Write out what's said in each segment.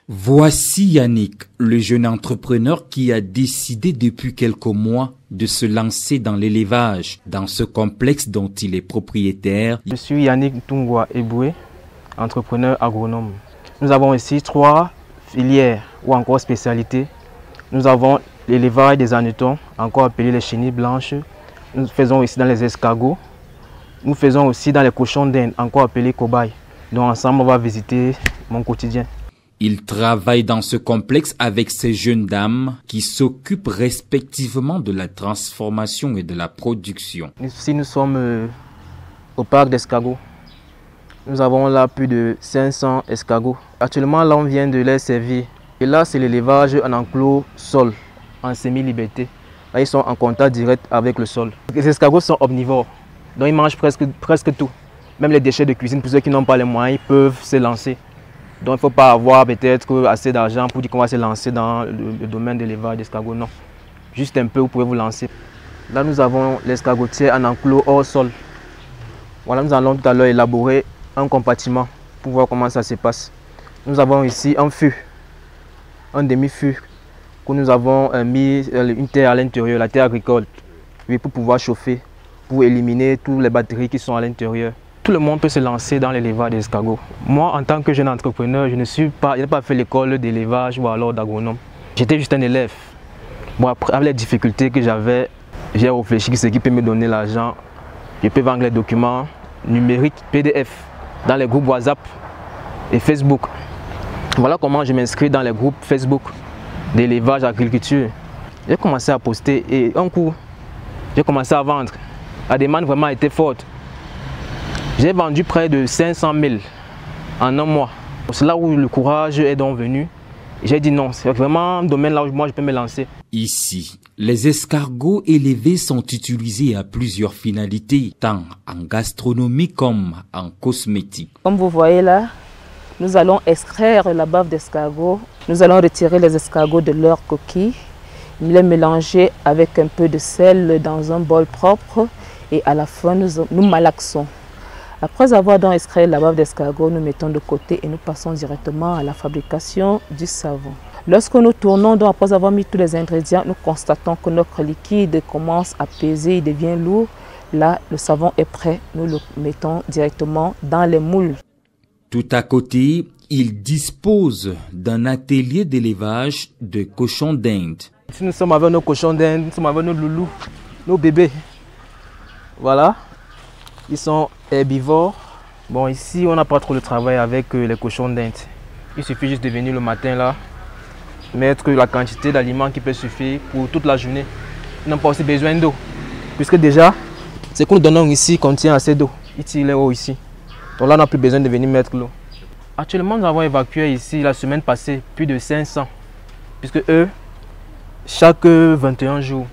Voici Yannick, le jeune entrepreneur qui a décidé depuis quelques mois de se lancer dans l'élevage, dans ce complexe dont il est propriétaire. Je suis Yannick Tungwa Eboué, entrepreneur agronome. Nous avons ici 3 filières ou encore spécialités. Nous avons l'élevage des hannetons, encore appelé les chenilles blanches. Nous faisons ici dans les escargots. Nous faisons aussi dans les cochons d'Inde, encore appelés cobayes. Donc ensemble, on va visiter mon quotidien. Il travaille dans ce complexe avec ces jeunes dames qui s'occupent respectivement de la transformation et de la production. Ici, nous sommes au parc d'escargots. Nous avons là plus de 500 escargots. Actuellement, là, on vient de les servir. Et là, c'est l'élevage en enclos sol, en semi-liberté. Là, ils sont en contact direct avec le sol. Les escargots sont omnivores, donc ils mangent presque tout. Même les déchets de cuisine, pour ceux qui n'ont pas les moyens, ils peuvent se lancer. Donc il ne faut pas avoir peut-être assez d'argent pour dire qu'on va se lancer dans le domaine de l'élevage d'escargots. Non, juste un peu, vous pouvez vous lancer. Là, nous avons l'escargotier en enclos hors sol. Voilà, nous allons tout à l'heure élaborer un compartiment pour voir comment ça se passe. Nous avons ici un fût, un demi-fût, que nous avons mis une terre à l'intérieur, la terre agricole, pour pouvoir chauffer, pour éliminer toutes les batteries qui sont à l'intérieur. Tout le monde peut se lancer dans l'élevage des escargots. Moi, en tant que jeune entrepreneur, je n'ai pas fait l'école d'élevage ou alors d'agronome. J'étais juste un élève. Bon, après, avec les difficultés que j'avais, j'ai réfléchi que ce qui peut me donner l'argent, je peux vendre les documents numériques, PDF, dans les groupes WhatsApp et Facebook. Voilà comment je m'inscris dans les groupes Facebook d'élevage agriculture. J'ai commencé à poster et un coup, j'ai commencé à vendre. La demande vraiment était forte. J'ai vendu près de 500 000 en un mois. C'est là où le courage est donc venu. J'ai dit non, c'est vraiment un domaine là où moi je peux me lancer. Ici, les escargots élevés sont utilisés à plusieurs finalités, tant en gastronomie comme en cosmétique. Comme vous voyez là, nous allons extraire la bave d'escargot. Nous allons retirer les escargots de leur coquille, les mélanger avec un peu de sel dans un bol propre et à la fin nous malaxons. Après avoir donc extrait la bave d'escargot, nous mettons de côté et nous passons directement à la fabrication du savon. Lorsque nous tournons, donc après avoir mis tous les ingrédients, nous constatons que notre liquide commence à peser, il devient lourd. Là, le savon est prêt, nous le mettons directement dans les moules. Tout à côté, il dispose d'un atelier d'élevage de cochons d'Inde. Ici, nous sommes avec nos cochons d'Inde, nous sommes avec nos loulous, nos bébés. Voilà. Ils sont herbivores. Bon, ici, on n'a pas trop de travail avec les cochons d'Inde. Il suffit juste de venir le matin là, mettre la quantité d'aliments qui peut suffire pour toute la journée. Ils n'ont pas aussi besoin d'eau, puisque déjà, ce que nous donnons ici contient assez d'eau. Il est haut ici. Donc là, on n'a plus besoin de venir mettre l'eau. Actuellement, nous avons évacué ici la semaine passée plus de 500, puisque eux, chaque 21 jours,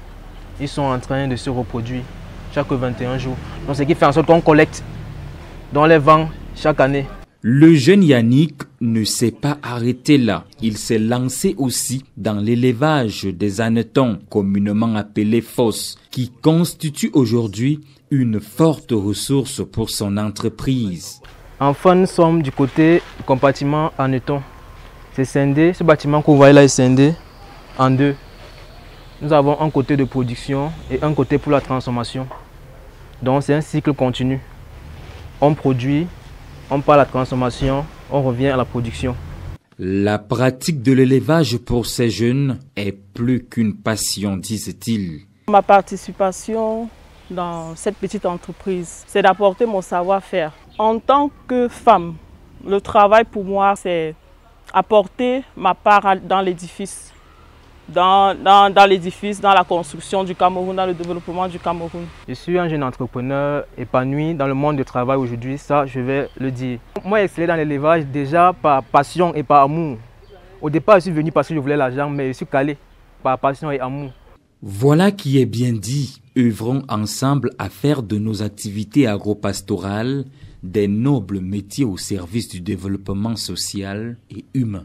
ils sont en train de se reproduire. Chaque 21 jours. Donc ce qui fait en sorte qu'on collecte, dont les vend chaque année. Le jeune Yannick ne s'est pas arrêté là. Il s'est lancé aussi dans l'élevage des hannetons, communément appelés fosses, qui constituent aujourd'hui une forte ressource pour son entreprise. Enfin, nous sommes du côté du compartiment hanneton. C'est scindé, ce bâtiment que vous voyez là est scindé en deux. Nous avons un côté de production et un côté pour la transformation. Donc c'est un cycle continu. On produit, on part à la transformation, on revient à la production. La pratique de l'élevage pour ces jeunes est plus qu'une passion, disent-ils. Ma participation dans cette petite entreprise, c'est d'apporter mon savoir-faire. En tant que femme, le travail pour moi, c'est apporter ma part dans l'édifice. Dans l'édifice, dans la construction du Cameroun, dans le développement du Cameroun. Je suis un jeune entrepreneur épanoui dans le monde du travail aujourd'hui, ça je vais le dire. Moi j'ai excellé dans l'élevage déjà par passion et par amour. Au départ je suis venu parce que je voulais l'argent, mais je suis calé par passion et amour. Voilà qui est bien dit. Œuvrons ensemble à faire de nos activités agropastorales des nobles métiers au service du développement social et humain.